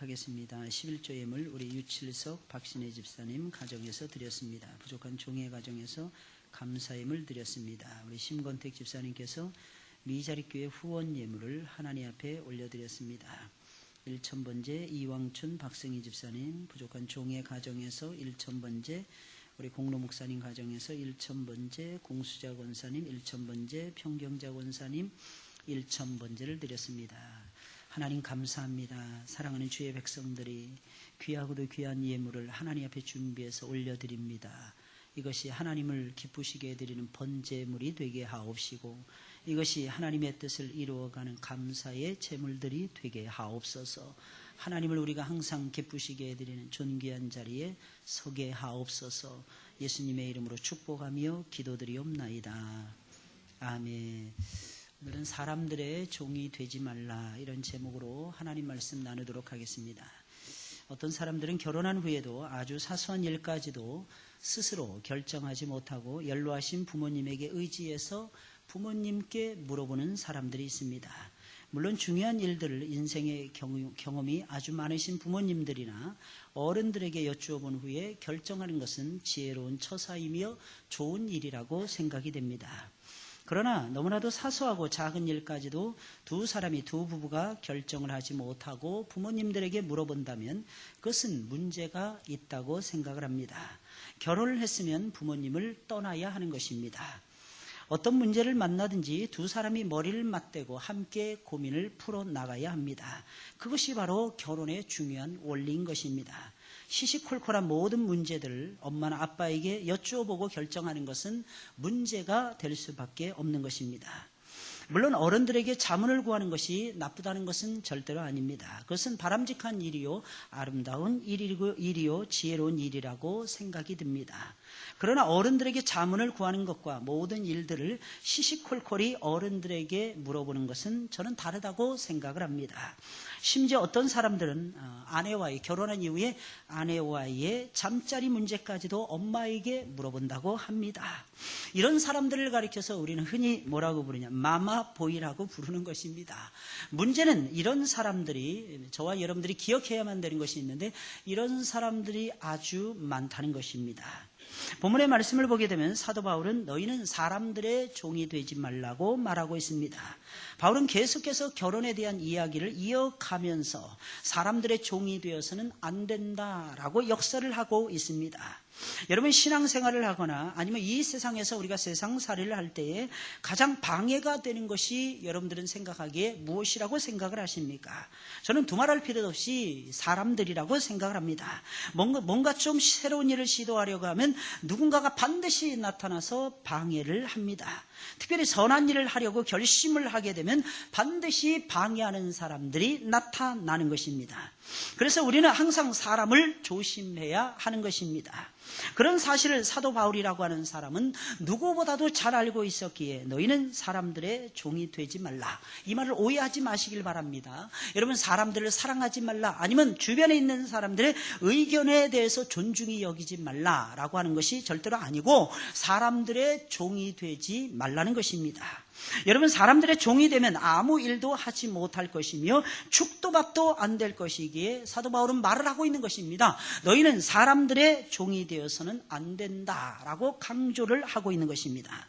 하겠습니다. 11조 예물 우리 유칠석 박신혜 집사님 가정에서 드렸습니다. 부족한 종의 가정에서 감사 예물 드렸습니다. 우리 심건택 집사님께서 미자립교회 후원 예물을 하나님 앞에 올려드렸습니다. 1,000번째 이왕춘 박승희 집사님 부족한 종의 가정에서 1,000번째 우리 공로 목사님 가정에서 1,000번째 공수자 권사님 1,000번째 평경자 권사님 1,000번째를 드렸습니다. 하나님 감사합니다. 사랑하는 주의 백성들이 귀하고도 귀한 예물을 하나님 앞에 준비해서 올려드립니다. 이것이 하나님을 기쁘시게 해드리는 번제물이 되게 하옵시고 이것이 하나님의 뜻을 이루어가는 감사의 제물들이 되게 하옵소서. 하나님을 우리가 항상 기쁘시게 해드리는 존귀한 자리에 서게 하옵소서. 예수님의 이름으로 축복하며 기도드리옵나이다. 아멘. 오늘은 사람들의 종이 되지 말라 이런 제목으로 하나님 말씀 나누도록 하겠습니다. 어떤 사람들은 결혼한 후에도 아주 사소한 일까지도 스스로 결정하지 못하고 연로하신 부모님에게 의지해서 부모님께 물어보는 사람들이 있습니다. 물론 중요한 일들을 인생의 경험이 아주 많으신 부모님들이나 어른들에게 여쭈어본 후에 결정하는 것은 지혜로운 처사이며 좋은 일이라고 생각이 됩니다. 그러나 너무나도 사소하고 작은 일까지도 두 부부가 결정을 하지 못하고 부모님들에게 물어본다면 그것은 문제가 있다고 생각을 합니다. 결혼을 했으면 부모님을 떠나야 하는 것입니다. 어떤 문제를 만나든지 두 사람이 머리를 맞대고 함께 고민을 풀어나가야 합니다. 그것이 바로 결혼의 중요한 원리인 것입니다. 시시콜콜한 모든 문제들을 엄마나 아빠에게 여쭈어보고 결정하는 것은 문제가 될 수밖에 없는 것입니다. 물론 어른들에게 자문을 구하는 것이 나쁘다는 것은 절대로 아닙니다. 그것은 바람직한 일이요 아름다운 일이요 지혜로운 일이라고 생각이 듭니다. 그러나 어른들에게 자문을 구하는 것과 모든 일들을 시시콜콜이 어른들에게 물어보는 것은 저는 다르다고 생각을 합니다. 심지어 어떤 사람들은 결혼한 이후에 아내와의 잠자리 문제까지도 엄마에게 물어본다고 합니다. 이런 사람들을 가리켜서 우리는 흔히 뭐라고 부르냐, 마마보이라고 부르는 것입니다. 문제는 이런 사람들이, 저와 여러분들이 기억해야만 되는 것이 있는데 이런 사람들이 아주 많다는 것입니다. 본문의 말씀을 보게 되면 사도 바울은 너희는 사람들의 종이 되지 말라고 말하고 있습니다. 바울은 계속해서 결혼에 대한 이야기를 이어가면서 사람들의 종이 되어서는 안 된다라고 역설을 하고 있습니다. 여러분 신앙생활을 하거나 아니면 이 세상에서 우리가 세상살이를 할 때에 가장 방해가 되는 것이 여러분들은 생각하기에 무엇이라고 생각을 하십니까? 저는 두말할 필요 없이 사람들이라고 생각을 합니다. 뭔가 좀 새로운 일을 시도하려고 하면 누군가가 반드시 나타나서 방해를 합니다. 특별히 선한 일을 하려고 결심을 하게 되면 반드시 방해하는 사람들이 나타나는 것입니다. 그래서 우리는 항상 사람을 조심해야 하는 것입니다. 그런 사실을 사도 바울이라고 하는 사람은 누구보다도 잘 알고 있었기에 너희는 사람들의 종이 되지 말라. 이 말을 오해하지 마시길 바랍니다. 여러분 사람들을 사랑하지 말라 아니면 주변에 있는 사람들의 의견에 대해서 존중히 여기지 말라라고 하는 것이 절대로 아니고 사람들의 종이 되지 말라는 것입니다. 여러분 사람들의 종이 되면 아무 일도 하지 못할 것이며 죽도 밥도 안 될 것이기에 사도 바울은 말을 하고 있는 것입니다. 너희는 사람들의 종이 되어서는 안 된다라고 강조를 하고 있는 것입니다.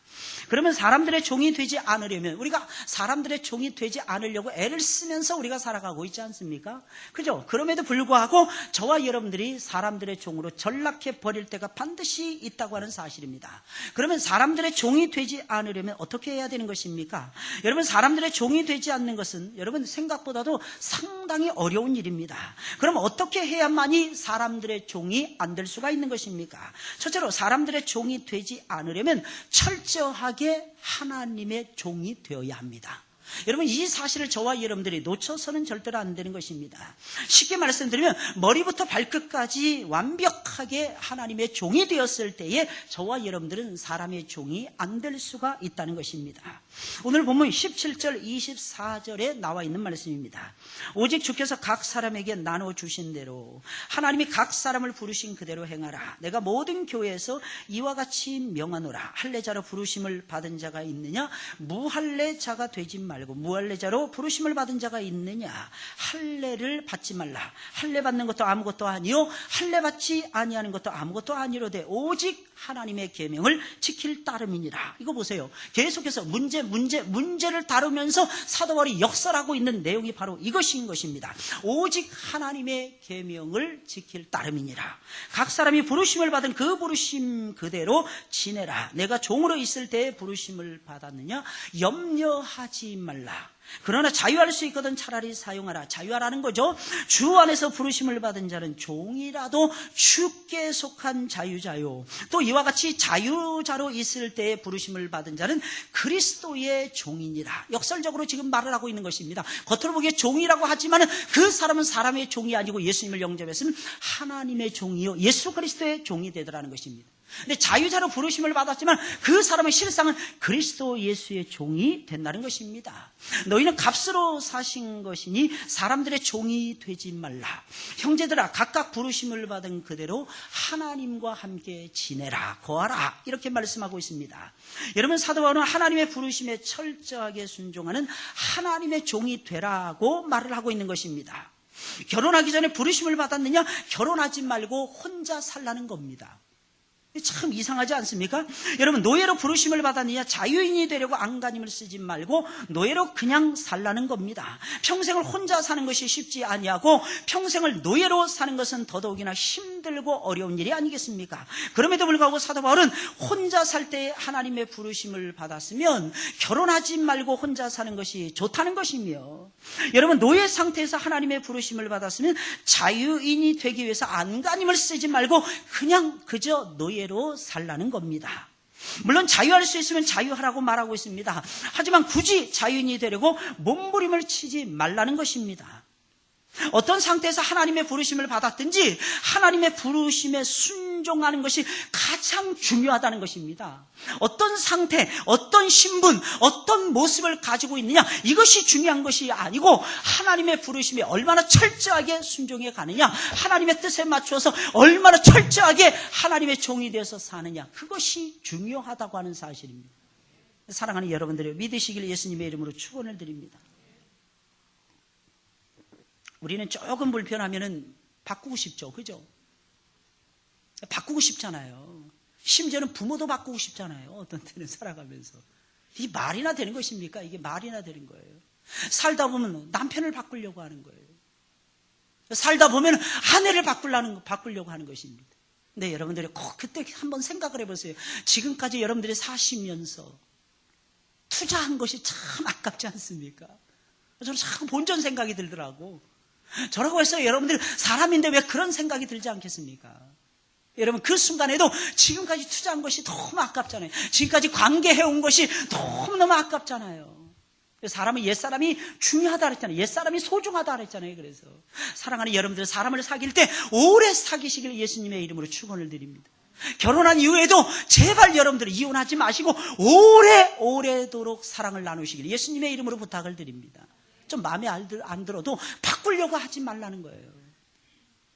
그러면 사람들의 종이 되지 않으려면 우리가 사람들의 종이 되지 않으려고 애를 쓰면서 우리가 살아가고 있지 않습니까? 그죠? 그럼에도 불구하고 저와 여러분들이 사람들의 종으로 전락해 버릴 때가 반드시 있다고 하는 사실입니다. 그러면 사람들의 종이 되지 않으려면 어떻게 해야 되는 것입니까? 여러분 사람들의 종이 되지 않는 것은 여러분 생각보다도 상당히 어려운 일입니다. 그럼 어떻게 해야만이 사람들의 종이 안 될 수가 있는 것입니까? 첫째로 사람들의 종이 되지 않으려면 철저하게 하나님의 종이 되어야 합니다. 여러분 이 사실을 저와 여러분들이 놓쳐서는 절대로 안 되는 것입니다. 쉽게 말씀드리면 머리부터 발끝까지 완벽하게 하나님의 종이 되었을 때에 저와 여러분들은 사람의 종이 안 될 수가 있다는 것입니다. 오늘 본문 17절 24절에 나와 있는 말씀입니다. 오직 주께서 각 사람에게 나눠주신 대로 하나님이 각 사람을 부르신 그대로 행하라. 내가 모든 교회에서 이와 같이 명하노라. 할례자로 부르심을 받은 자가 있느냐? 무할례자가 되지 말고 무할례자로 부르심을 받은 자가 있느냐? 할례를 받지 말라. 할례 받는 것도 아무것도 아니요 할례 받지 아니하는 것도 아무것도 아니로되 오직 하나님의 계명을 지킬 따름이니라. 이거 보세요. 계속해서 문제를 다루면서 사도 바울이 역설하고 있는 내용이 바로 이것인 것입니다. 오직 하나님의 계명을 지킬 따름이니라. 각 사람이 부르심을 받은 그 부르심 그대로 지내라. 내가 종으로 있을 때에 부르심을 받았느냐? 염려하지 말라. 그러나 자유할 수 있거든 차라리 사용하라. 자유하라는 거죠. 주 안에서 부르심을 받은 자는 종이라도 주께 속한 자유자요. 또 이와 같이 자유자로 있을 때에 부르심을 받은 자는 그리스도의 종이니라. 역설적으로 지금 말을 하고 있는 것입니다. 겉으로 보기에 종이라고 하지만 그 사람은 사람의 종이 아니고 예수님을 영접했으면 하나님의 종이요 예수 그리스도의 종이 되더라는 것입니다. 근데 자유자로 부르심을 받았지만 그 사람의 실상은 그리스도 예수의 종이 된다는 것입니다. 너희는 값으로 사신 것이니 사람들의 종이 되지 말라. 형제들아 각각 부르심을 받은 그대로 하나님과 함께 지내라 거하라 이렇게 말씀하고 있습니다. 여러분 사도 바울은 하나님의 부르심에 철저하게 순종하는 하나님의 종이 되라고 말을 하고 있는 것입니다. 결혼하기 전에 부르심을 받았느냐? 결혼하지 말고 혼자 살라는 겁니다. 참 이상하지 않습니까? 여러분 노예로 부르심을 받았느냐? 자유인이 되려고 안간힘을 쓰지 말고 노예로 그냥 살라는 겁니다. 평생을 혼자 사는 것이 쉽지 아니하고 평생을 노예로 사는 것은 더더욱이나 힘들고 어려운 일이 아니겠습니까? 그럼에도 불구하고 사도 바울은 혼자 살 때 하나님의 부르심을 받았으면 결혼하지 말고 혼자 사는 것이 좋다는 것이며, 여러분 노예 상태에서 하나님의 부르심을 받았으면 자유인이 되기 위해서 안간힘을 쓰지 말고 그냥 그저 노예 로 살라는 겁니다. 물론 자유할 수 있으면 자유하라고 말하고 있습니다. 하지만 굳이 자유인이 되려고 몸부림을 치지 말라는 것입니다. 어떤 상태에서 하나님의 부르심을 받았든지 하나님의 부르심에 순종하는 것이 가장 중요하다는 것입니다. 어떤 상태, 어떤 신분, 어떤 모습을 가지고 있느냐 이것이 중요한 것이 아니고 하나님의 부르심에 얼마나 철저하게 순종해 가느냐, 하나님의 뜻에 맞추어서 얼마나 철저하게 하나님의 종이 되어서 사느냐, 그것이 중요하다고 하는 사실입니다. 사랑하는 여러분들이 믿으시길 예수님의 이름으로 축원을 드립니다. 우리는 조금 불편하면은 바꾸고 싶죠. 그죠? 바꾸고 싶잖아요. 심지어는 부모도 바꾸고 싶잖아요. 어떤 때는 살아가면서. 이게 말이나 되는 것입니까? 이게 말이나 되는 거예요. 살다 보면 남편을 바꾸려고 하는 거예요. 살다 보면 아내를 바꾸려고 하는 것입니다. 근데 여러분들이 꼭 그때 한번 생각을 해보세요. 지금까지 여러분들이 사시면서 투자한 것이 참 아깝지 않습니까? 저는 참 본전 생각이 들더라고. 저라고 해서 여러분들이 사람인데 왜 그런 생각이 들지 않겠습니까? 여러분 그 순간에도 지금까지 투자한 것이 너무 아깝잖아요. 지금까지 관계해온 것이 너무너무 아깝잖아요. 사람은 옛사람이 중요하다 그랬잖아요. 옛사람이 소중하다 그랬잖아요. 그래서 사랑하는 여러분들, 사람을 사귈 때 오래 사귀시길 예수님의 이름으로 축원을 드립니다. 결혼한 이후에도 제발 여러분들 이혼하지 마시고 오래도록 사랑을 나누시길 예수님의 이름으로 부탁을 드립니다. 좀 마음에 안 들어도 바꾸려고 하지 말라는 거예요.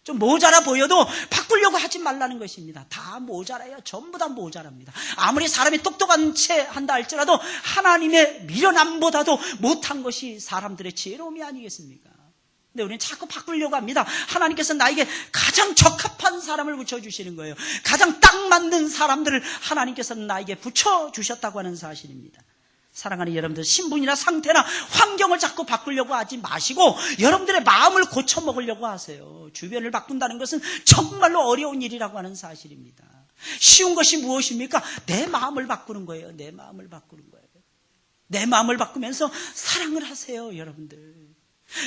좀 모자라 보여도 바꾸려고 하지 말라는 것입니다. 다 모자라요. 전부 다 모자랍니다. 아무리 사람이 똑똑한 채 한다 할지라도 하나님의 미련함보다도 못한 것이 사람들의 지혜로움이 아니겠습니까? 근데 우리는 자꾸 바꾸려고 합니다. 하나님께서 나에게 가장 적합한 사람을 붙여주시는 거예요. 가장 딱 맞는 사람들을 하나님께서는 나에게 붙여주셨다고 하는 사실입니다. 사랑하는 여러분들, 신분이나 상태나 환경을 자꾸 바꾸려고 하지 마시고 여러분들의 마음을 고쳐먹으려고 하세요. 주변을 바꾼다는 것은 정말로 어려운 일이라고 하는 사실입니다. 쉬운 것이 무엇입니까? 내 마음을 바꾸는 거예요. 내 마음을 바꾸는 거예요. 내 마음을 바꾸면서 사랑을 하세요. 여러분들,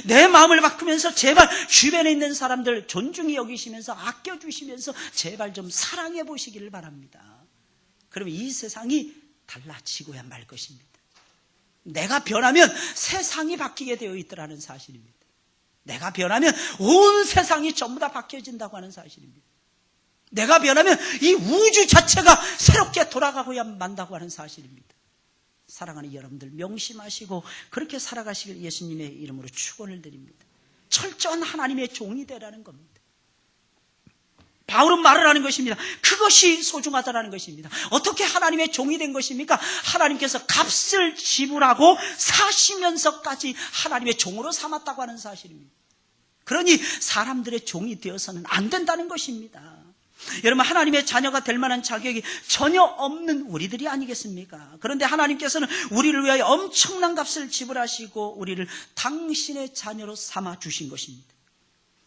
내 마음을 바꾸면서 제발 주변에 있는 사람들 존중히 여기시면서 아껴주시면서 제발 좀 사랑해 보시기를 바랍니다. 그러면 이 세상이 달라지고야 말 것입니다. 내가 변하면 세상이 바뀌게 되어 있더라는 사실입니다. 내가 변하면 온 세상이 전부 다 바뀌어진다고 하는 사실입니다. 내가 변하면 이 우주 자체가 새롭게 돌아가고야 만다고 하는 사실입니다. 사랑하는 여러분들 명심하시고 그렇게 살아가시길 예수님의 이름으로 축원을 드립니다. 철저한 하나님의 종이 되라는 겁니다. 바울은 말을 하는 것입니다. 그것이 소중하다라는 것입니다. 어떻게 하나님의 종이 된 것입니까? 하나님께서 값을 지불하고 사시면서까지 하나님의 종으로 삼았다고 하는 사실입니다. 그러니 사람들의 종이 되어서는 안 된다는 것입니다. 여러분, 하나님의 자녀가 될 만한 자격이 전혀 없는 우리들이 아니겠습니까? 그런데 하나님께서는 우리를 위하여 엄청난 값을 지불하시고 우리를 당신의 자녀로 삼아 주신 것입니다.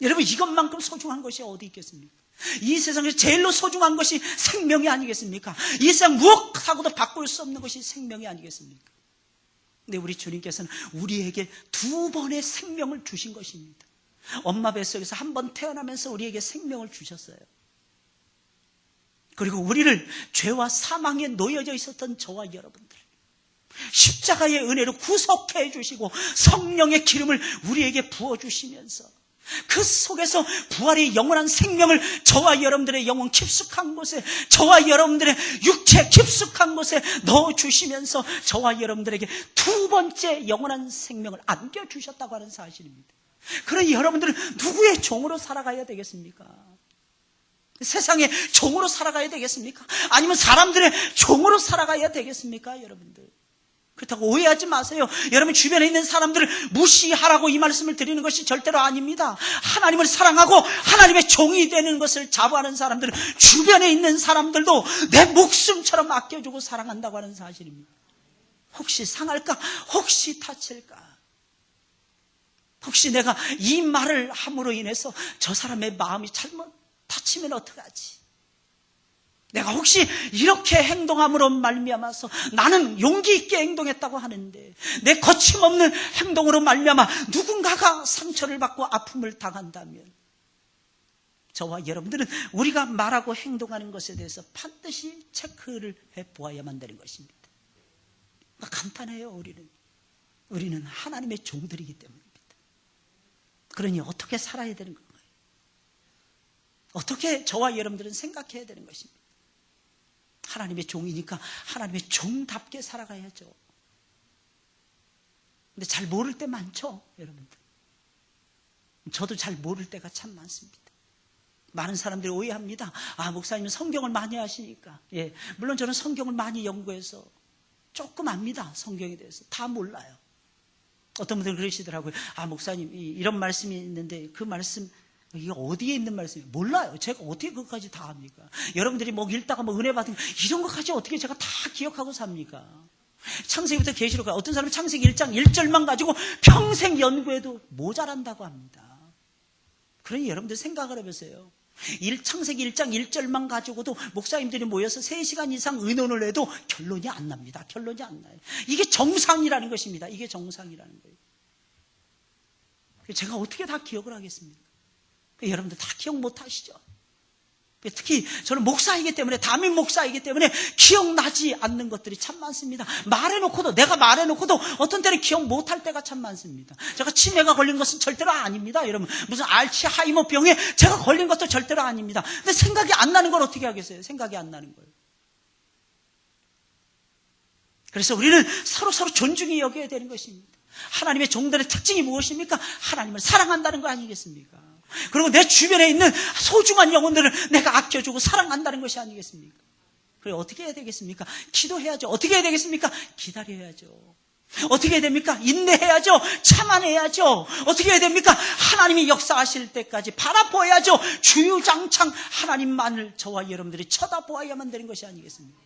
여러분, 이것만큼 소중한 것이 어디 있겠습니까? 이 세상에서 제일로 소중한 것이 생명이 아니겠습니까? 이 세상 무엇하고도 바꿀 수 없는 것이 생명이 아니겠습니까? 근데 우리 주님께서는 우리에게 2번의 생명을 주신 것입니다. 엄마 뱃속에서 한 번 태어나면서 우리에게 생명을 주셨어요. 그리고 우리를 죄와 사망에 놓여져 있었던 저와 여러분들, 십자가의 은혜로 구속해 주시고 성령의 기름을 우리에게 부어주시면서 그 속에서 부활의 영원한 생명을 저와 여러분들의 영혼 깊숙한 곳에, 저와 여러분들의 육체 깊숙한 곳에 넣어주시면서 저와 여러분들에게 2번째 영원한 생명을 안겨주셨다고 하는 사실입니다. 그러니 여러분들은 누구의 종으로 살아가야 되겠습니까? 세상의 종으로 살아가야 되겠습니까? 아니면 사람들의 종으로 살아가야 되겠습니까? 여러분들, 그렇다고 오해하지 마세요. 여러분 주변에 있는 사람들을 무시하라고 이 말씀을 드리는 것이 절대로 아닙니다. 하나님을 사랑하고 하나님의 종이 되는 것을 자부하는 사람들은 주변에 있는 사람들도 내 목숨처럼 아껴주고 사랑한다고 하는 사실입니다. 혹시 상할까? 혹시 다칠까? 혹시 내가 이 말을 함으로 인해서 저 사람의 마음이 잘못 다치면 어떡하지? 내가 혹시 이렇게 행동함으로 말미암아서 나는 용기 있게 행동했다고 하는데 내 거침없는 행동으로 말미암아 누군가가 상처를 받고 아픔을 당한다면 저와 여러분들은 우리가 말하고 행동하는 것에 대해서 반드시 체크를 해보아야만 되는 것입니다. 간단해요. 우리는 하나님의 종들이기 때문입니다. 그러니 어떻게 살아야 되는 건가요? 어떻게 저와 여러분들은 생각해야 되는 것입니다. 하나님의 종이니까 하나님의 종답게 살아가야죠. 근데 잘 모를 때 많죠, 여러분들. 저도 잘 모를 때가 참 많습니다. 많은 사람들이 오해합니다. 아, 목사님은 성경을 많이 하시니까. 예, 물론 저는 성경을 많이 연구해서 조금 압니다. 성경에 대해서. 다 몰라요. 어떤 분들은 그러시더라고요. 아, 목사님, 이런 말씀이 있는데 그 말씀 이게 어디에 있는 말씀이에요? 몰라요. 제가 어떻게 그것까지 다 합니까? 여러분들이 뭐 읽다가 뭐 은혜 받은 이런 것까지 어떻게 제가 다 기억하고 삽니까? 창세기부터 계시록까지 어떤 사람은 창세기 1장 1절만 가지고 평생 연구해도 모자란다고 합니다. 그러니 여러분들 생각을 해보세요. 창세기 1장 1절만 가지고도 목사님들이 모여서 3시간 이상 의논을 해도 결론이 안 납니다. 결론이 안 나요. 이게 정상이라는 것입니다. 이게 정상이라는 거예요. 제가 어떻게 다 기억을 하겠습니까? 여러분들 다 기억 못 하시죠? 특히 저는 목사이기 때문에, 담임 목사이기 때문에 기억나지 않는 것들이 참 많습니다. 내가 말해놓고도 어떤 때는 기억 못할 때가 참 많습니다. 제가 치매가 걸린 것은 절대로 아닙니다. 여러분, 무슨 알츠하이머 병에 제가 걸린 것도 절대로 아닙니다. 근데 생각이 안 나는 걸 어떻게 하겠어요? 생각이 안 나는 걸. 그래서 우리는 서로 존중히 여겨야 되는 것입니다. 하나님의 종들의 특징이 무엇입니까? 하나님을 사랑한다는 거 아니겠습니까? 그리고 내 주변에 있는 소중한 영혼들을 내가 아껴주고 사랑한다는 것이 아니겠습니까? 그래, 어떻게 해야 되겠습니까? 기도해야죠. 어떻게 해야 되겠습니까? 기다려야죠. 어떻게 해야 됩니까? 인내해야죠. 참아내야죠. 어떻게 해야 됩니까? 하나님이 역사하실 때까지 바라보아야죠. 주유장창 하나님만을 저와 여러분들이 쳐다보아야만 되는 것이 아니겠습니까?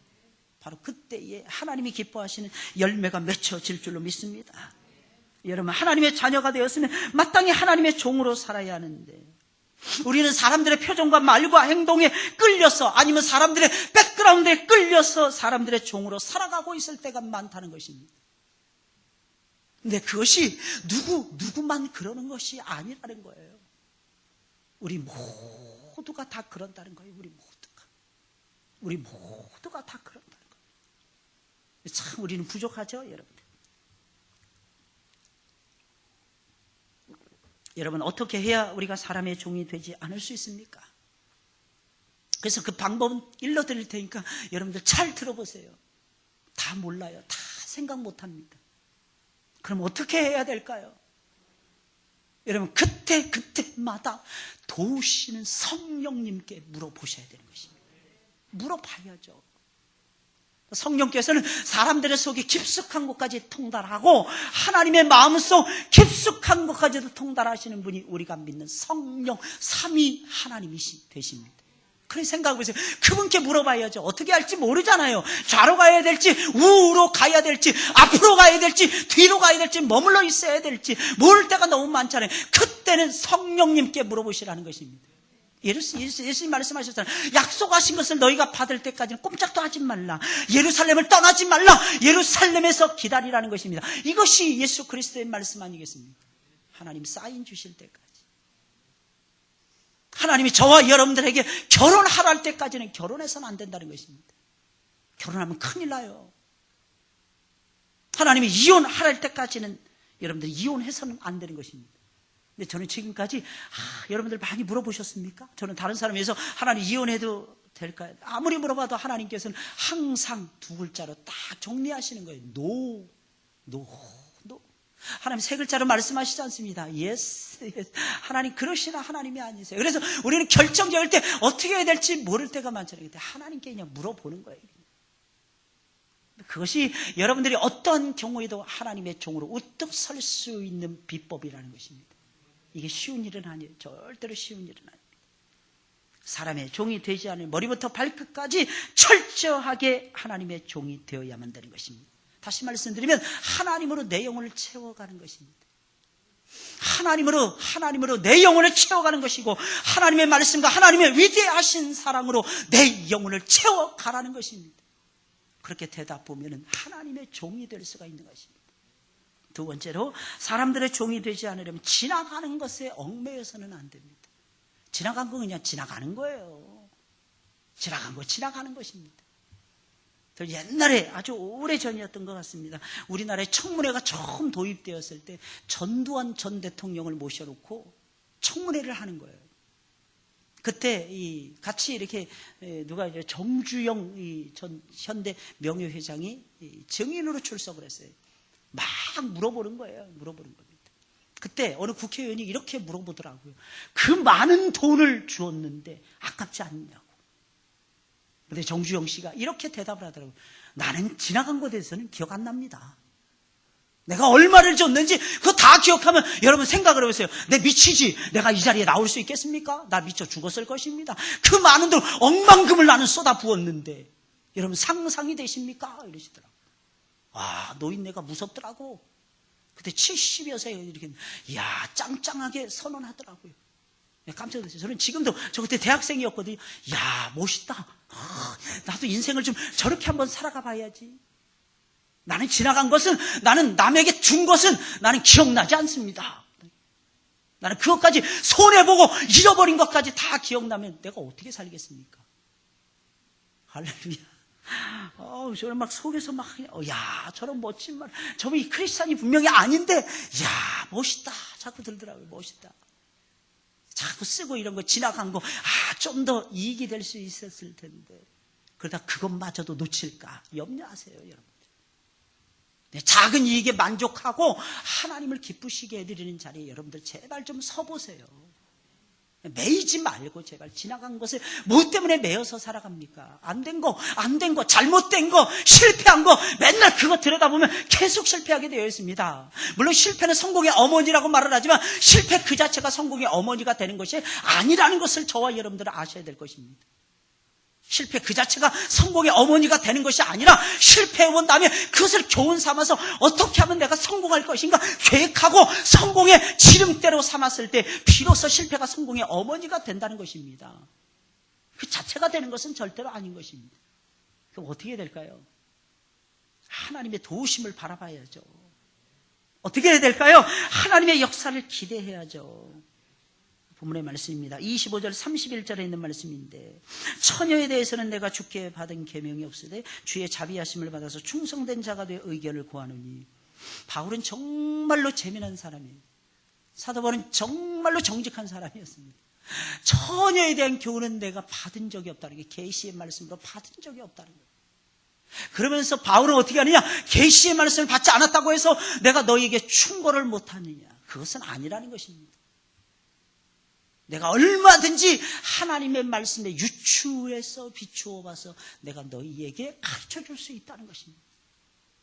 바로 그때에 하나님이 기뻐하시는 열매가 맺혀질 줄로 믿습니다. 여러분, 하나님의 자녀가 되었으면 마땅히 하나님의 종으로 살아야 하는데 우리는 사람들의 표정과 말과 행동에 끌려서 아니면 사람들의 백그라운드에 끌려서 사람들의 종으로 살아가고 있을 때가 많다는 것입니다. 근데 그것이 누구만 그러는 것이 아니라는 거예요. 우리 모두가 다 그런다는 거예요. 우리 모두가 다 그런다는 거예요. 참 우리는 부족하죠, 여러분. 여러분, 어떻게 해야 우리가 사람의 종이 되지 않을 수 있습니까? 그래서 그 방법은 일러드릴 테니까 여러분들 잘 들어보세요. 다 몰라요. 다 생각 못합니다. 그럼 어떻게 해야 될까요? 여러분, 그때마다 도우시는 성령님께 물어보셔야 되는 것입니다. 물어봐야죠. 성령께서는 사람들의 속에 깊숙한 곳까지 통달하고 하나님의 마음속 깊숙한 곳까지도 통달하시는 분이 우리가 믿는 성령 삼위 하나님이 되십니다. 그런 생각을 보세요. 그분께 물어봐야죠. 어떻게 할지 모르잖아요. 좌로 가야 될지 우로 가야 될지 앞으로 가야 될지 뒤로 가야 될지 머물러 있어야 될지 모를 때가 너무 많잖아요. 그때는 성령님께 물어보시라는 것입니다. 예수님 말씀하셨잖아요. 약속하신 것을 너희가 받을 때까지는 꼼짝도 하지 말라. 예루살렘을 떠나지 말라. 예루살렘에서 기다리라는 것입니다. 이것이 예수 그리스도의 말씀 아니겠습니까? 하나님 사인 주실 때까지. 하나님이 저와 여러분들에게 결혼하라 할 때까지는 결혼해서는 안 된다는 것입니다. 결혼하면 큰일 나요. 하나님이 이혼하라 할 때까지는 여러분들 이혼해서는 안 되는 것입니다. 근데 저는 지금까지 여러분들 많이 물어보셨습니까? 저는 다른 사람에서 하나님 이혼해도 될까요? 아무리 물어봐도 하나님께서는 항상 두 글자로 딱 정리하시는 거예요. No. 하나님 세 글자로 말씀하시지 않습니다. Yes. 하나님 그러시나 하나님이 아니세요. 그래서 우리는 결정적일 때 어떻게 해야 될지 모를 때가 많잖아요. 그때 하나님께 그냥 물어보는 거예요. 그것이 여러분들이 어떤 경우에도 하나님의 종으로 우뚝 설 수 있는 비법이라는 것입니다. 이게 쉬운 일은 아니에요. 절대로 쉬운 일은 아닙니다. 사람의 종이 되지 않을 머리부터 발끝까지 철저하게 하나님의 종이 되어야만 되는 것입니다. 다시 말씀드리면 하나님으로 내 영혼을 채워가는 것입니다. 하나님으로 내 영혼을 채워가는 것이고 하나님의 말씀과 하나님의 위대하신 사랑으로 내 영혼을 채워가라는 것입니다. 그렇게 되다 보면 하나님의 종이 될 수가 있는 것입니다. 두 번째로 사람들의 종이 되지 않으려면 지나가는 것에 얽매여서는 안 됩니다. 지나간 건 그냥 지나가는 거예요. 지나가는 것입니다. 옛날에 아주 오래전이었던 것 같습니다. 우리나라에 청문회가 처음 도입되었을 때 전두환 전 대통령을 모셔놓고 청문회를 하는 거예요. 그때 같이 이렇게 누가 이제 정주영 전 현대 명예회장이 증인으로 출석을 했어요. 막 물어보는 거예요. 물어보는 겁니다. 그때 어느 국회의원이 이렇게 물어보더라고요. 그 많은 돈을 주었는데 아깝지 않냐고. 그런데 정주영 씨가 이렇게 대답을 하더라고요. 나는 지나간 것에 대해서는 기억 안 납니다. 내가 얼마를 줬는지 그거 다 기억하면 여러분 생각을 해보세요. 내 미치지. 내가 이 자리에 나올 수 있겠습니까? 나 미쳐 죽었을 것입니다. 그 많은 돈 억만금을 나는 쏟아 부었는데 여러분 상상이 되십니까? 이러시더라고요. 와, 노인네가 무섭더라고. 그때 70여 세 이렇게 짱짱하게 선언하더라고요. 깜짝 놀랐어요. 저는 지금도 저 그때 대학생이었거든요. 멋있다. 나도 인생을 좀 저렇게 한번 살아가 봐야지. 나는 지나간 것은, 나는 남에게 준 것은 나는 기억나지 않습니다. 나는 그것까지 손해보고 잃어버린 것까지 다 기억나면 내가 어떻게 살겠습니까? 할렐루야. 저는 막 속에서 막, 저런 멋진 말. 저분이 크리스찬이 분명히 아닌데, 멋있다. 자꾸 들더라고요. 멋있다. 자꾸 쓰고 이런 거 지나간 거, 좀 더 이익이 될 수 있었을 텐데. 그러다 그것마저도 놓칠까 염려하세요, 여러분. 작은 이익에 만족하고 하나님을 기쁘시게 해드리는 자리에 여러분들 제발 좀 서보세요. 매이지 말고 제발 지나간 것에 뭐 때문에 매여서 살아갑니까? 안 된 거, 잘못된 거, 실패한 거 맨날 그거 들여다보면 계속 실패하게 되어 있습니다. 물론 실패는 성공의 어머니라고 말을 하지만 실패 그 자체가 성공의 어머니가 되는 것이 아니라는 것을 저와 여러분들은 아셔야 될 것입니다. 실패 그 자체가 성공의 어머니가 되는 것이 아니라 실패해본 다음에 그것을 교훈 삼아서 어떻게 하면 내가 성공할 것인가 계획하고 성공의 지름대로 삼았을 때 비로소 실패가 성공의 어머니가 된다는 것입니다. 그 자체가 되는 것은 절대로 아닌 것입니다. 그럼 어떻게 해야 될까요? 하나님의 도우심을 바라봐야죠. 어떻게 해야 될까요? 하나님의 역사를 기대해야죠. 본문의 말씀입니다. 25절 31절에 있는 말씀인데 처녀에 대해서는 내가 주께 받은 계명이 없으되 주의 자비하심을 받아서 충성된 자가 되어 의견을 구하노니. 바울은 정말로 재미난 사람이에요. 사도 바울은 정말로 정직한 사람이었습니다. 처녀에 대한 교훈은 내가 받은 적이 없다는 게 계시의 말씀으로 받은 적이 없다는 거예요. 그러면서 바울은 어떻게 하느냐? 계시의 말씀을 받지 않았다고 해서 내가 너희에게 충고를 못하느냐? 그것은 아니라는 것입니다. 내가 얼마든지 하나님의 말씀에 유추해서 비추어 봐서 내가 너희에게 가르쳐 줄 수 있다는 것입니다.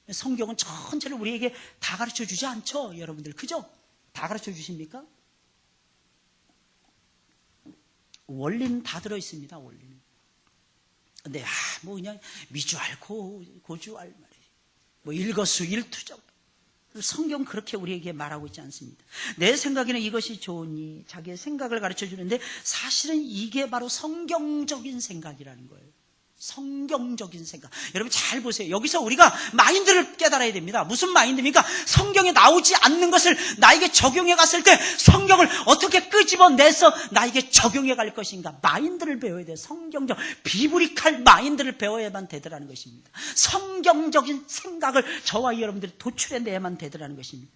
성경은 전체를 우리에게 다 가르쳐 주지 않죠, 여러분들. 그죠? 다 가르쳐 주십니까? 원리는 다 들어 있습니다, 원리는. 근데 뭐 그냥 미주알 고주알 말이에요. 뭐 일거수일투족. 성경 그렇게 우리에게 말하고 있지 않습니다. 내 생각에는 이것이 좋으니 자기의 생각을 가르쳐 주는데 사실은 이게 바로 성경적인 생각이라는 거예요. 성경적인 생각. 여러분 잘 보세요. 여기서 우리가 마인드를 깨달아야 됩니다. 무슨 마인드입니까? 성경에 나오지 않는 것을 나에게 적용해 갔을 때 성경을 어떻게 끄집어내서 나에게 적용해 갈 것인가. 마인드를 배워야 돼요. 성경적 비브리칼 마인드를 배워야만 되더라는 것입니다. 성경적인 생각을 저와 여러분들이 도출해내야만 되더라는 것입니다.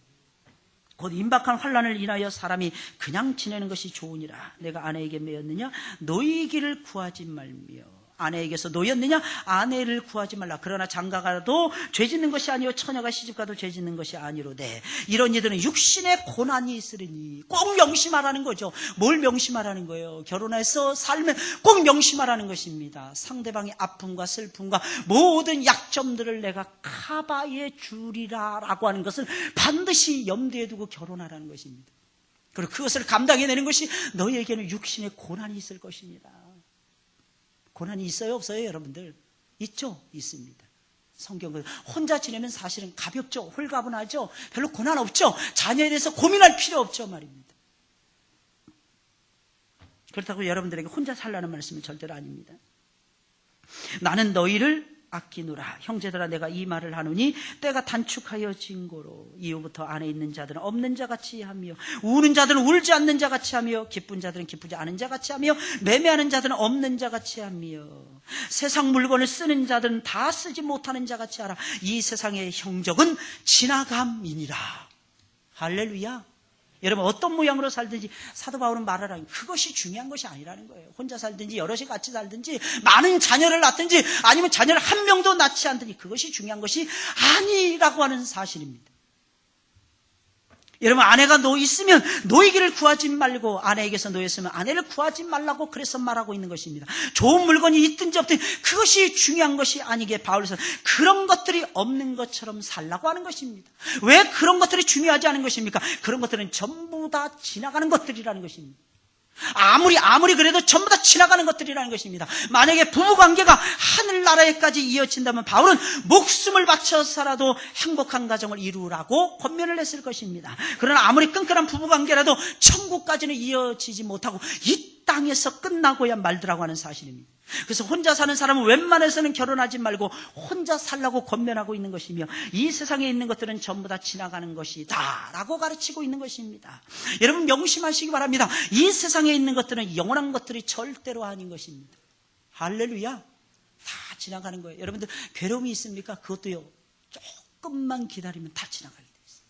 곧 임박한 환난을 인하여 사람이 그냥 지내는 것이 좋으니라. 내가 아내에게 매였느냐? 노이기를 구하지 말며. 아내에게서 노였느냐? 아내를 구하지 말라. 그러나 장가가도 죄짓는 것이 아니요 처녀가 시집가도 죄짓는 것이 아니로되 이런 이들은 육신의 고난이 있으리니. 꼭 명심하라는 거죠. 뭘 명심하라는 거예요? 결혼해서 살면 꼭 명심하라는 것입니다. 상대방의 아픔과 슬픔과 모든 약점들을 내가 커버해 주리라 라고 하는 것을 반드시 염두에 두고 결혼하라는 것입니다. 그리고 그것을 감당해내는 것이 너희에게는 육신의 고난이 있을 것입니다. 고난이 있어요, 없어요, 여러분들? 있죠? 있습니다. 성경은 혼자 지내면 사실은 가볍죠, 홀가분하죠, 별로 고난 없죠, 자녀에 대해서 고민할 필요 없죠 말입니다. 그렇다고 여러분들에게 혼자 살라는 말씀은 절대로 아닙니다. 나는 너희를 아끼노라. 형제들아 내가 이 말을 하노니 때가 단축하여 진고로 이후부터 안에 있는 자들은 없는 자같이 하며 우는 자들은 울지 않는 자같이 하며 기쁜 자들은 기쁘지 않은 자같이 하며 매매하는 자들은 없는 자같이 하며 세상 물건을 쓰는 자들은 다 쓰지 못하는 자같이 하라. 이 세상의 형적은 지나감이니라. 할렐루야. 여러분 어떤 모양으로 살든지 사도 바울은 말하라는 그것이 중요한 것이 아니라는 거예요. 혼자 살든지 여럿이 같이 살든지 많은 자녀를 낳든지 아니면 자녀를 한 명도 낳지 않든지 그것이 중요한 것이 아니라고 하는 사실입니다. 여러분 아내가 있으면 노이기를 구하지 말고 아내에게서 노였으면 아내를 구하지 말라고 그래서 말하고 있는 것입니다. 좋은 물건이 있든지 없든지 그것이 중요한 것이 아니기에 바울은 그런 것들이 없는 것처럼 살라고 하는 것입니다. 왜 그런 것들이 중요하지 않은 것입니까? 그런 것들은 전부 다 지나가는 것들이라는 것입니다. 아무리 그래도 전부 다 지나가는 것들이라는 것입니다. 만약에 부부관계가 하늘나라에까지 이어진다면 바울은 목숨을 바쳐서라도 행복한 가정을 이루라고 권면을 했을 것입니다. 그러나 아무리 끈끈한 부부관계라도 천국까지는 이어지지 못하고 이 땅에서 끝나고야 말더라고 하는 사실입니다. 그래서 혼자 사는 사람은 웬만해서는 결혼하지 말고 혼자 살라고 권면하고 있는 것이며 이 세상에 있는 것들은 전부 다 지나가는 것이다 라고 가르치고 있는 것입니다. 여러분 명심하시기 바랍니다. 이 세상에 있는 것들은 영원한 것들이 절대로 아닌 것입니다. 할렐루야. 다 지나가는 거예요. 여러분들 괴로움이 있습니까? 그것도요 조금만 기다리면 다 지나가게 돼 있어요.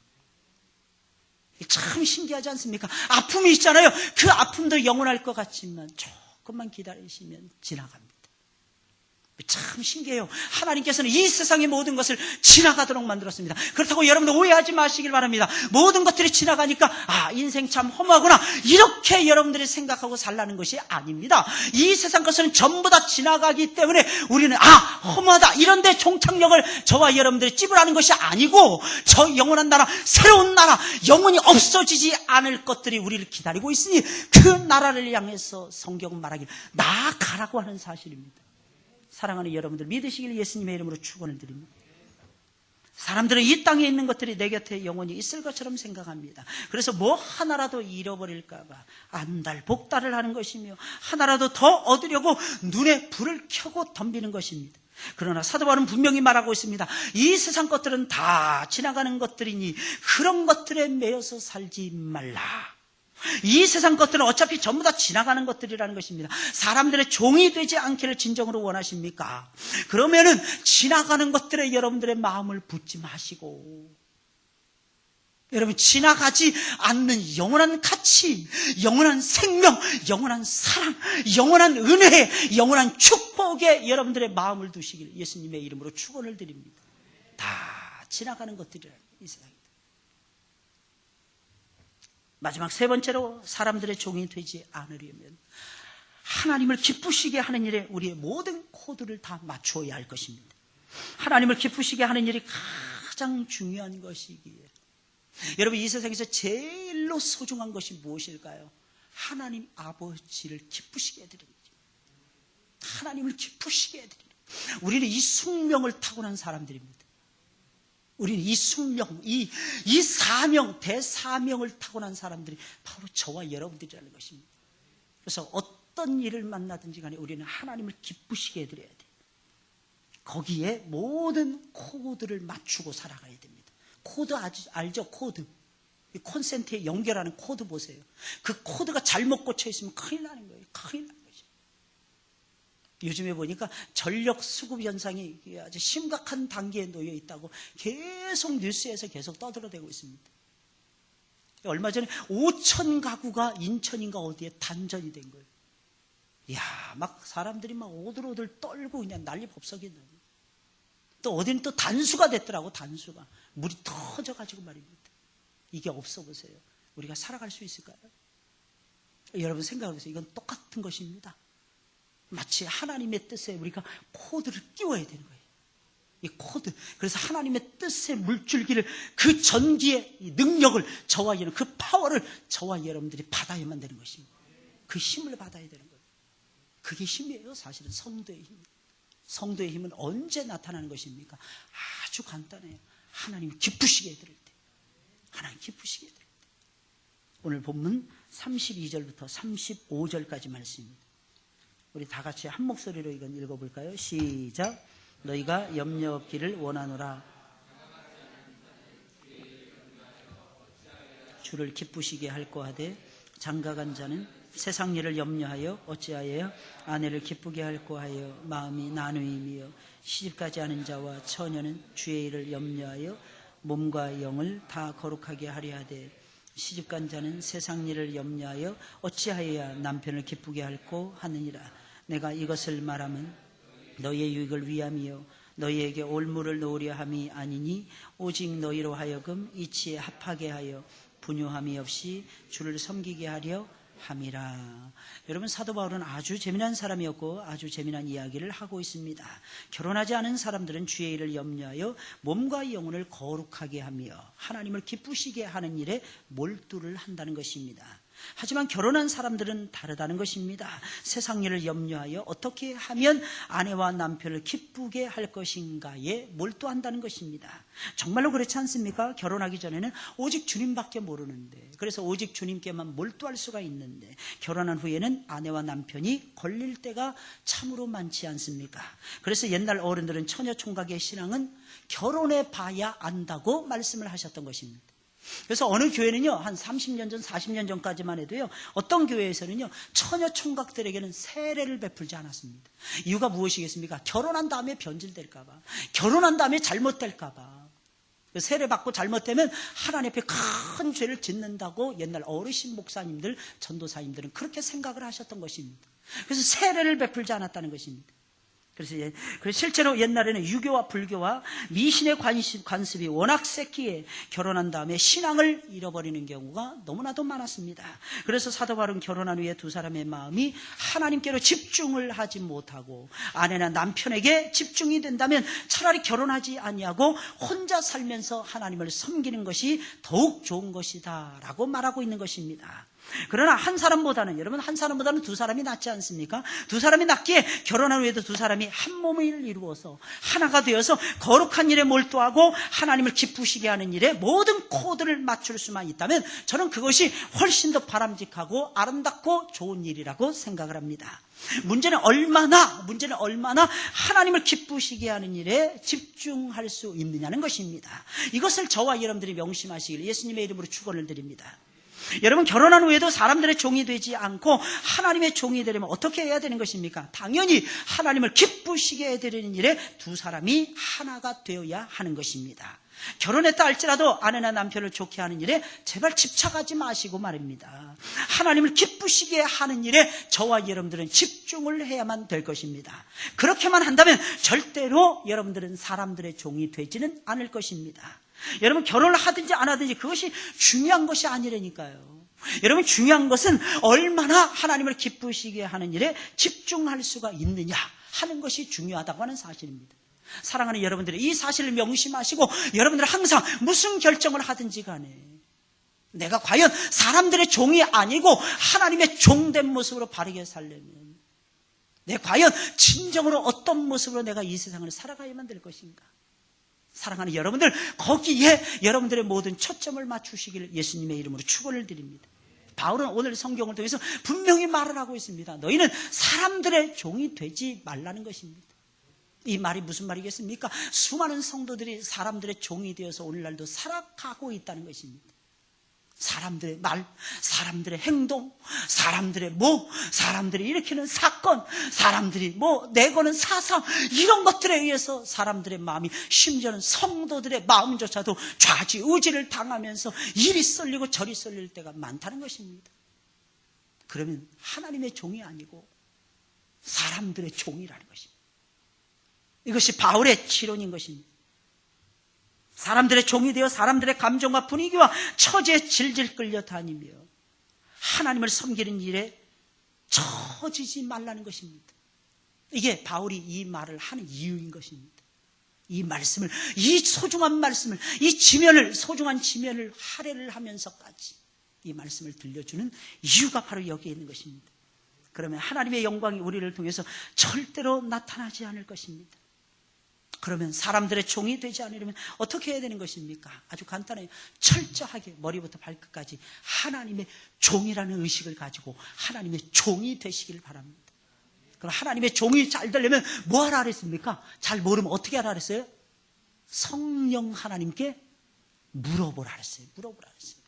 참 신기하지 않습니까? 아픔이 있잖아요. 그 아픔도 영원할 것 같지만 조금만 기다리시면 지나갑니다. 참 신기해요. 하나님께서는 이 세상의 모든 것을 지나가도록 만들었습니다. 그렇다고 여러분들 오해하지 마시길 바랍니다. 모든 것들이 지나가니까 인생 참 험하구나 이렇게 여러분들이 생각하고 살라는 것이 아닙니다. 이 세상 것은 전부 다 지나가기 때문에 우리는 험하다 이런데 종착역을 저와 여러분들이 찝으라는 것이 아니고 저 영원한 나라 새로운 나라 영원히 없어지지 않을 것들이 우리를 기다리고 있으니 그 나라를 향해서 성경은 말하길 나아가라고 하는 사실입니다. 사랑하는 여러분들 믿으시길 예수님의 이름으로 축원을 드립니다. 사람들은 이 땅에 있는 것들이 내 곁에 영원히 있을 것처럼 생각합니다. 그래서 뭐 하나라도 잃어버릴까 봐 안달복달을 하는 것이며 하나라도 더 얻으려고 눈에 불을 켜고 덤비는 것입니다. 그러나 사도 바울은 분명히 말하고 있습니다. 이 세상 것들은 다 지나가는 것들이니 그런 것들에 매여서 살지 말라. 이 세상 것들은 어차피 전부 다 지나가는 것들이라는 것입니다. 사람들의 종이 되지 않기를 진정으로 원하십니까? 그러면은 지나가는 것들에 여러분들의 마음을 붓지 마시고 여러분, 지나가지 않는 영원한 가치, 영원한 생명, 영원한 사랑, 영원한 은혜, 영원한 축복에 여러분들의 마음을 두시길 예수님의 이름으로 축원을 드립니다. 다 지나가는 것들이라 이 세상에. 마지막 세 번째로 사람들의 종이 되지 않으려면 하나님을 기쁘시게 하는 일에 우리의 모든 코드를 다 맞추어야 할 것입니다. 하나님을 기쁘시게 하는 일이 가장 중요한 것이기에 여러분, 이 세상에서 제일로 소중한 것이 무엇일까요? 하나님 아버지를 기쁘시게 해드리는 거죠. 하나님을 기쁘시게 해드리는 거죠. 우리는 이 숙명을 타고난 사람들입니다. 우리는 이 숙명, 이 사명, 대사명을 타고난 사람들이 바로 저와 여러분들이라는 것입니다. 그래서 어떤 일을 만나든지 간에 우리는 하나님을 기쁘시게 해드려야 돼요. 거기에 모든 코드를 맞추고 살아가야 됩니다. 코드 알죠? 코드. 콘센트에 연결하는 코드 보세요. 그 코드가 잘못 꽂혀 있으면 큰일 나는 거예요. 큰일 나는 거죠. 요즘에 보니까 전력 수급 현상이 아주 심각한 단계에 놓여 있다고 계속 뉴스에서 계속 떠들어대고 있습니다. 얼마 전에 5천 가구가 인천인가 어디에 단전이 된 거예요. 이야, 막 사람들이 막 오들오들 떨고 그냥 난리 법석이네. 또 어디는 또 단수가 됐더라고, 단수가. 물이 터져가지고 말입니다. 이게 없어 보세요. 우리가 살아갈 수 있을까요? 여러분 생각해보세요. 이건 똑같은 것입니다. 마치 하나님의 뜻에 우리가 코드를 끼워야 되는 거예요. 이 코드. 그래서 하나님의 뜻의 물줄기를, 그 전기의 능력을 저와 여러분, 그 파워를 저와 여러분들이 받아야만 되는 것입니다. 그 힘을 받아야 되는 거예요. 그게 힘이에요. 사실은 성도의 힘. 성도의 힘은 언제 나타나는 것입니까? 아주 간단해요. 하나님 기쁘시게 해드릴 때. 하나님 기쁘시게 해드릴 때. 오늘 본문 32절부터 35절까지 말씀입니다. 우리 다 같이 한 목소리로 이건 읽어볼까요? 시작. 너희가 염려 없기를 원하노라. 주를 기쁘시게 할거 하되 장가간 자는 세상 일을 염려하여 어찌하여 아내를 기쁘게 할거 하여 마음이 나누임이요 시집가지 않은 자와 처녀는 주의 일을 염려하여 몸과 영을 다 거룩하게 하려 하되 시집간 자는 세상 일을 염려하여 어찌하여야 남편을 기쁘게 할꼬 하느니라. 내가 이것을 말하면 너희의 유익을 위함이요 너희에게 올무를 놓으려 함이 아니니 오직 너희로 하여금 이치에 합하게 하여 분유함이 없이 주를 섬기게 하려 함이라. 여러분, 사도 바울은 아주 재미난 사람이었고 아주 재미난 이야기를 하고 있습니다. 결혼하지 않은 사람들은 주의 일을 염려하여 몸과 영혼을 거룩하게 하며 하나님을 기쁘시게 하는 일에 몰두를 한다는 것입니다. 하지만 결혼한 사람들은 다르다는 것입니다. 세상 일을 염려하여 어떻게 하면 아내와 남편을 기쁘게 할 것인가에 몰두한다는 것입니다. 정말로 그렇지 않습니까? 결혼하기 전에는 오직 주님밖에 모르는데, 그래서 오직 주님께만 몰두할 수가 있는데 결혼한 후에는 아내와 남편이 걸릴 때가 참으로 많지 않습니까? 그래서 옛날 어른들은 처녀총각의 신앙은 결혼해 봐야 안다고 말씀을 하셨던 것입니다. 그래서 어느 교회는요, 한 30년 전, 40년 전까지만 해도요, 어떤 교회에서는요, 처녀 총각들에게는 세례를 베풀지 않았습니다. 이유가 무엇이겠습니까? 결혼한 다음에 변질될까봐, 결혼한 다음에 잘못될까봐. 세례 받고 잘못되면 하나님 앞에 큰 죄를 짓는다고 옛날 어르신 목사님들, 전도사님들은 그렇게 생각을 하셨던 것입니다. 그래서 세례를 베풀지 않았다는 것입니다. 그래서 실제로 옛날에는 유교와 불교와 미신의 관습이 워낙 셌기에 결혼한 다음에 신앙을 잃어버리는 경우가 너무나도 많았습니다. 그래서 사도 바울은 결혼한 후에 두 사람의 마음이 하나님께로 집중을 하지 못하고 아내나 남편에게 집중이 된다면 차라리 결혼하지 아니하고 혼자 살면서 하나님을 섬기는 것이 더욱 좋은 것이다 라고 말하고 있는 것입니다. 그러나 한 사람보다는 두 사람이 낫지 않습니까? 두 사람이 낫기에 결혼한 후에도 두 사람이 한 몸을 이루어서 하나가 되어서 거룩한 일에 몰두하고 하나님을 기쁘시게 하는 일에 모든 코드를 맞출 수만 있다면 저는 그것이 훨씬 더 바람직하고 아름답고 좋은 일이라고 생각을 합니다. 문제는 얼마나 하나님을 기쁘시게 하는 일에 집중할 수 있느냐는 것입니다. 이것을 저와 여러분들이 명심하시길 예수님의 이름으로 축원을 드립니다. 여러분, 결혼한 후에도 사람들의 종이 되지 않고 하나님의 종이 되려면 어떻게 해야 되는 것입니까? 당연히 하나님을 기쁘시게 해드리는 일에 두 사람이 하나가 되어야 하는 것입니다. 결혼했다 할지라도 아내나 남편을 좋게 하는 일에 제발 집착하지 마시고 말입니다. 하나님을 기쁘시게 하는 일에 저와 여러분들은 집중을 해야만 될 것입니다. 그렇게만 한다면 절대로 여러분들은 사람들의 종이 되지는 않을 것입니다. 여러분, 결혼을 하든지 안 하든지 그것이 중요한 것이 아니라니까요. 여러분, 중요한 것은 얼마나 하나님을 기쁘시게 하는 일에 집중할 수가 있느냐 하는 것이 중요하다고 하는 사실입니다. 사랑하는 여러분들이 이 사실을 명심하시고 여러분들은 항상 무슨 결정을 하든지 간에 내가 과연 사람들의 종이 아니고 하나님의 종된 모습으로 바르게 살려면 내가 과연 진정으로 어떤 모습으로 내가 이 세상을 살아가야만 될 것인가. 사랑하는 여러분들, 거기에 여러분들의 모든 초점을 맞추시기를 예수님의 이름으로 축원을 드립니다. 바울은 오늘 성경을 통해서 분명히 말을 하고 있습니다. 너희는 사람들의 종이 되지 말라는 것입니다. 이 말이 무슨 말이겠습니까? 수많은 성도들이 사람들의 종이 되어서 오늘날도 살아가고 있다는 것입니다. 사람들의 말, 사람들의 행동, 사람들의 사람들이 일으키는 사건, 사람들이 내거는 사상, 이런 것들에 의해서 사람들의 마음이, 심지어는 성도들의 마음조차도 좌지우지를 당하면서 이리 쏠리고 저리 쏠릴 때가 많다는 것입니다. 그러면 하나님의 종이 아니고 사람들의 종이라는 것입니다. 이것이 바울의 치론인 것입니다. 사람들의 종이 되어 사람들의 감정과 분위기와 처지에 질질 끌려다니며 하나님을 섬기는 일에 처지지 말라는 것입니다. 이게 바울이 이 말을 하는 이유인 것입니다. 이 말씀을, 이 소중한 말씀을, 이 지면을, 소중한 지면을 할애를 하면서까지 이 말씀을 들려주는 이유가 바로 여기에 있는 것입니다. 그러면 하나님의 영광이 우리를 통해서 절대로 나타나지 않을 것입니다. 그러면 사람들의 종이 되지 않으려면 어떻게 해야 되는 것입니까? 아주 간단해요. 철저하게 머리부터 발끝까지 하나님의 종이라는 의식을 가지고 하나님의 종이 되시길 바랍니다. 그럼 하나님의 종이 잘 되려면 뭐 하라 그랬습니까? 잘 모르면 어떻게 하라 그랬어요? 성령 하나님께 물어보라 그랬어요. 물어보라 그랬어요.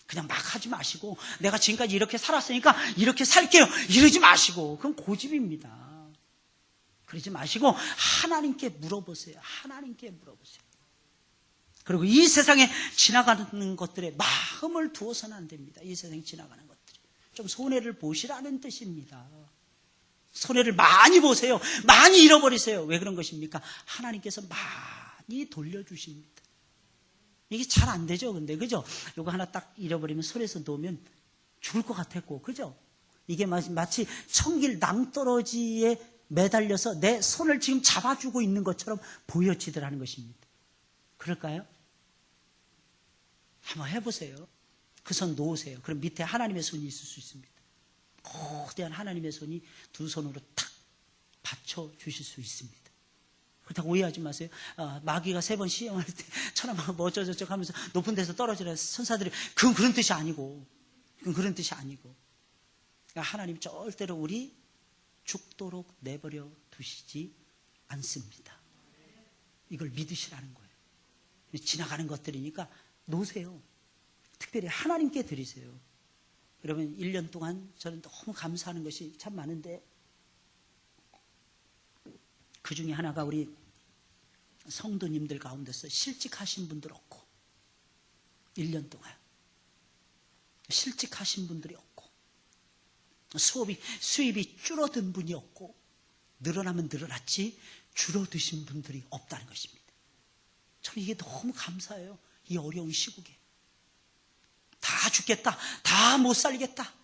그냥 막 하지 마시고 내가 지금까지 이렇게 살았으니까 이렇게 살게요, 이러지 마시고, 그건 고집입니다. 그러지 마시고 하나님께 물어보세요. 하나님께 물어보세요. 그리고 이 세상에 지나가는 것들에 마음을 두어서는 안 됩니다. 이 세상에 지나가는 것들이 좀 손해를 보시라는 뜻입니다. 손해를 많이 보세요. 많이 잃어버리세요. 왜 그런 것입니까? 하나님께서 많이 돌려주십니다. 이게 잘 안 되죠. 근데 그죠? 이거 하나 딱 잃어버리면 손에서 놓으면 죽을 것 같았고, 그죠? 이게 마치 청길 낭떠러지에 매달려서 내 손을 지금 잡아주고 있는 것처럼 보여지더라는 것입니다. 그럴까요? 한번 해보세요. 그 손 놓으세요. 그럼 밑에 하나님의 손이 있을 수 있습니다. 거대한 하나님의 손이 두 손으로 탁 받쳐주실 수 있습니다. 그렇다고 오해하지 마세요. 마귀가 3번 시험할 때 천하마 어쩌저쩌 하면서 높은 데서 떨어지라 천사들이, 그건 그런 뜻이 아니고, 그러니까 하나님 절대로 우리 죽도록 내버려 두시지 않습니다. 이걸 믿으시라는 거예요. 지나가는 것들이니까 놓으세요. 특별히 하나님께 드리세요. 여러분, 1년 동안 저는 너무 감사하는 것이 참 많은데, 그 중에 하나가 우리 성도님들 가운데서 실직하신 분들 없고, 1년 동안 실직하신 분들이 없고, 수입이 줄어든 분이 없고, 늘어나면 늘어났지 줄어드신 분들이 없다는 것입니다. 저는 이게 너무 감사해요. 이 어려운 시국에 다 죽겠다, 다 못 살겠다.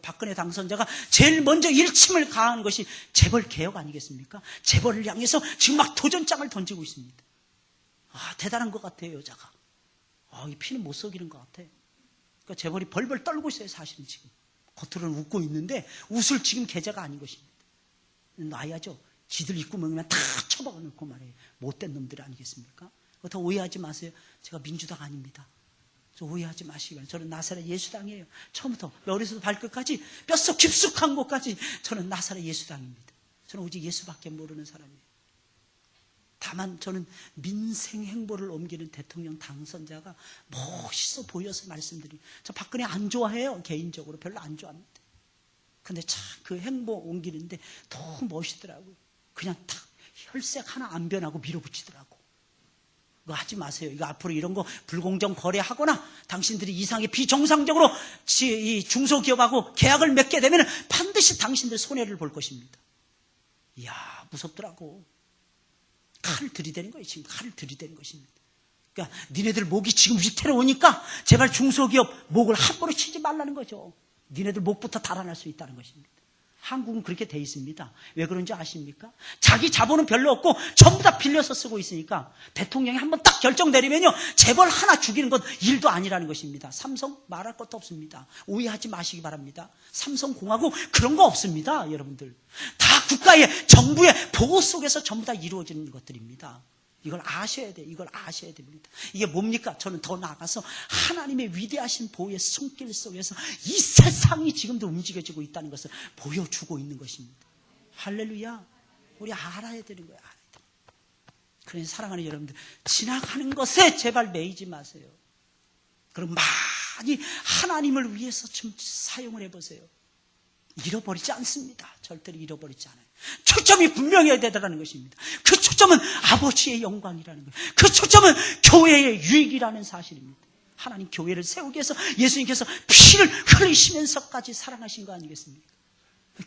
박근혜 당선자가 제일 먼저 일침을 가한 것이 재벌 개혁 아니겠습니까? 재벌을 향해서 지금 막 도전장을 던지고 있습니다. 대단한 것 같아요, 여자가. 이 피는 못 속이는 것 같아. 그러니까 재벌이 벌벌 떨고 있어요, 사실은 지금. 겉으로는 웃고 있는데 웃을 지금 계좌가 아닌 것입니다. 놔야죠. 지들 입고 먹으면 다 처박아 놓고 말이에요. 못된 놈들 아니겠습니까? 더 오해하지 마세요. 제가 민주당 아닙니다. 저 오해하지 마시기 바랍니다. 저는 나사렛 예수당이에요. 처음부터 머리에서 발끝까지 뼛속 깊숙한 곳까지 저는 나사렛 예수당입니다. 저는 오직 예수밖에 모르는 사람이에요. 다만 저는 민생 행보를 옮기는 대통령 당선자가 멋있어 보여서 말씀드립니다. 저 박근혜 안 좋아해요. 개인적으로 별로 안 좋아합니다. 근데 참 그 행보 옮기는데 너무 멋있더라고요. 그냥 탁 혈색 하나 안 변하고 밀어붙이더라고. 이거 하지 마세요. 이거 앞으로 이런 거 불공정 거래하거나 당신들이 이상하게 비정상적으로 이 중소기업하고 계약을 맺게 되면 반드시 당신들 손해를 볼 것입니다. 이야, 무섭더라고. 칼을 들이대는 거예요. 지금 칼을 들이대는 것입니다. 그러니까 니네들 목이 지금 위태로우니까 제발 중소기업 목을 함부로 치지 말라는 거죠. 니네들 목부터 달아날 수 있다는 것입니다. 한국은 그렇게 돼 있습니다. 왜 그런지 아십니까? 자기 자본은 별로 없고 전부 다 빌려서 쓰고 있으니까 대통령이 한번 딱 결정 내리면요, 재벌 하나 죽이는 건 일도 아니라는 것입니다. 삼성 말할 것도 없습니다. 오해하지 마시기 바랍니다. 삼성공화국 그런 거 없습니다. 여러분들 다 국가의 정부의 보호 속에서 전부 다 이루어지는 것들입니다. 이걸 아셔야 돼요. 이걸 아셔야 됩니다. 이게 뭡니까? 저는 더 나아가서 하나님의 위대하신 보호의 손길 속에서 이 세상이 지금도 움직여지고 있다는 것을 보여주고 있는 것입니다. 할렐루야. 우리 알아야 되는 거예요. 알아야 돼요. 그래서 사랑하는 여러분들, 지나가는 것에 제발 매이지 마세요. 그럼 많이 하나님을 위해서 좀 사용을 해보세요. 잃어버리지 않습니다. 절대로 잃어버리지 않아요. 초점이 분명해야 되다는 것입니다. 그 초점은 아버지의 영광이라는 거예요. 그 초점은 교회의 유익이라는 사실입니다. 하나님 교회를 세우기 위해서 예수님께서 피를 흘리시면서까지 사랑하신 거 아니겠습니까?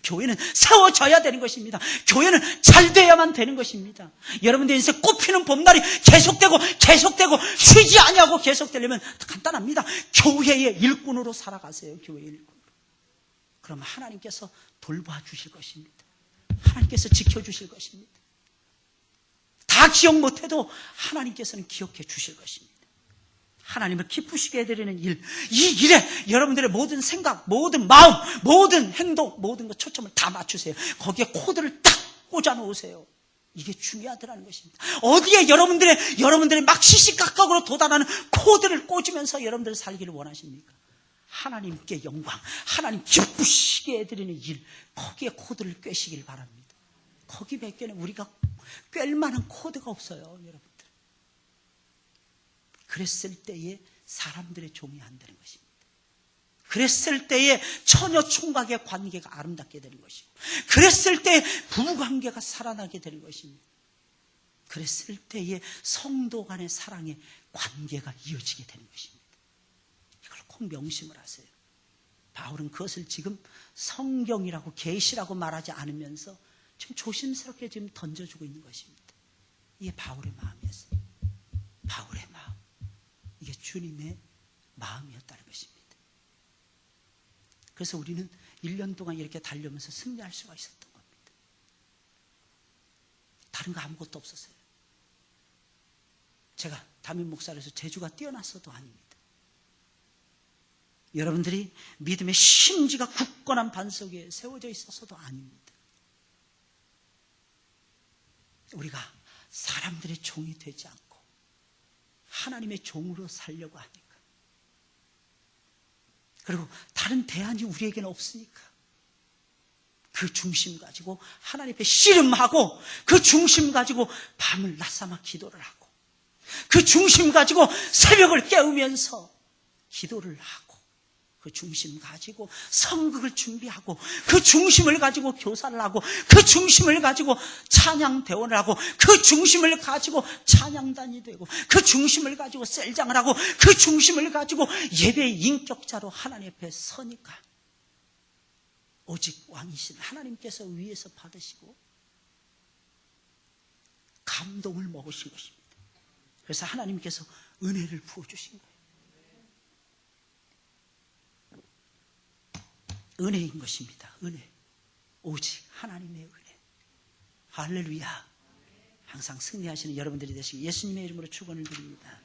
교회는 세워져야 되는 것입니다. 교회는 잘 돼야만 되는 것입니다. 여러분들 인생 꽃피는 봄날이 계속되고 쉬지 아니하고 계속되려면 간단합니다. 교회의 일꾼으로 살아가세요. 교회의 일꾼. 그럼 하나님께서 돌봐 주실 것입니다. 하나님께서 지켜주실 것입니다. 다 기억 못해도 하나님께서는 기억해 주실 것입니다. 하나님을 기쁘시게 해드리는 일, 이 일에 여러분들의 모든 생각, 모든 마음, 모든 행동, 모든 것 초점을 다 맞추세요. 거기에 코드를 딱 꽂아 놓으세요. 이게 중요하더라는 것입니다. 어디에 여러분들의 막 시시각각으로 도달하는 코드를 꽂으면서 여러분들을 살기를 원하십니까? 하나님께 영광, 하나님 기쁘시게 해드리는 일, 거기에 코드를 꿰시길 바랍니다. 거기 밖에는 우리가 꿰 만한 코드가 없어요, 여러분들. 그랬을 때에 사람들의 종이 안 되는 것입니다. 그랬을 때에 처녀 총각의 관계가 아름답게 되는 것이고, 그랬을 때에 부부관계가 살아나게 되는 것입니다. 그랬을 때에 성도 간의 사랑의 관계가 이어지게 되는 것입니다. 이걸 꼭 명심을 하세요. 바울은 그것을 지금 성경이라고 계시라고 말하지 않으면서 지금 조심스럽게 지금 던져주고 있는 것입니다. 이게 바울의 마음이었어요. 바울의 마음. 이게 주님의 마음이었다는 것입니다. 그래서 우리는 1년 동안 이렇게 달려면서 승리할 수가 있었던 겁니다. 다른 거 아무것도 없었어요. 제가 담임 목사로서 재주가 뛰어났어도 아닙니다. 여러분들이 믿음의 심지가 굳건한 반석에 세워져 있어서도 아닙니다. 우리가 사람들의 종이 되지 않고 하나님의 종으로 살려고 하니까, 그리고 다른 대안이 우리에게는 없으니까 그 중심 가지고 하나님 앞에 씨름하고, 그 중심 가지고 밤을 낮삼아 기도를 하고, 그 중심 가지고 새벽을 깨우면서 기도를 하고, 그 중심 가지고 성극을 준비하고, 그 중심을 가지고 교사를 하고, 그 중심을 가지고 찬양 대원을 하고, 그 중심을 가지고 찬양단이 되고, 그 중심을 가지고 셀장을 하고, 그 중심을 가지고 예배의 인격자로 하나님 앞에 서니까 오직 왕이신 하나님께서 위에서 받으시고 감동을 먹으신 것입니다. 그래서 하나님께서 은혜를 부어주신 거예요. 은혜인 것입니다. 은혜. 오직 하나님의 은혜. 할렐루야. 항상 승리하시는 여러분들이 되시기 예수님의 이름으로 축원을 드립니다.